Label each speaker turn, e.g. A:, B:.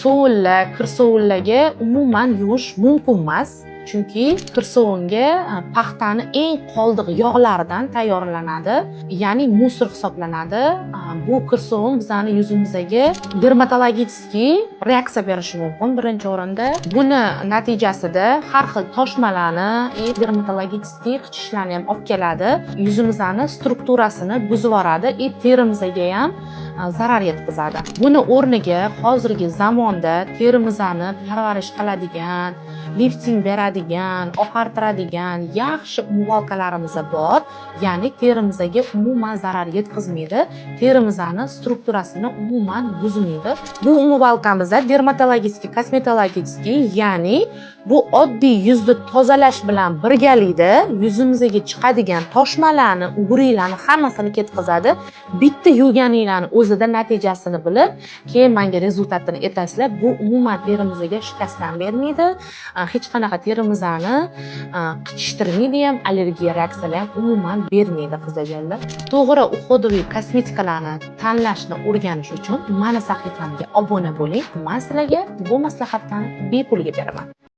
A: sovunlar, kir sovunlarga umuman yuvish mumkin emas. Chunki kir sovunga paxtani eng qoldiq yog'laridan tayyorlanadi, ya'ni musor hisoblanadi. Bu kir sovun bizning yuzimizga dermatologический reaksiya berishi mumkin birinchi o'rinda. Buni natijasida har xil toshmalarni, dermatologический qichishlarni ham olib keladi. Yuzimizning strukturasini buzib yuboradi, terimizga ham zarar yetkazadi. Buni o'rniga hozirgi zamonda terimizni parvarish qiladigan, lifting beradigan, oqartiradigan yaxshi umvolkalarimiz bor. Ya'ni terimizga umuman zarar yetkazmaydi, terimizning strukturasini umuman buzmaydi. Bu umvolkamiz dermatologический, kosmetologический, ya'ni bu oddiy yuzni tozalash bilan birgalikda yuzimizga chiqadigan toshmalarni, uguriklarni hammasini ketkazadi. Bitta yuvganinglarni o'zida natijasini bilib, keyin menga rezultatini aytasizlar. Bu umuman terimizga shikast ham bermaydi, hech qanaqa terimizni qichishtirmaydi ham, allergiya reaksiyalar ham umuman bermaydi qizlarga. To'g'ri uhudiy kosmetikalarni tanlashni o'rganish uchun meni sahifamga obuna bo'ling. Men sizlarga bu maslahatlarni bepulga beraman.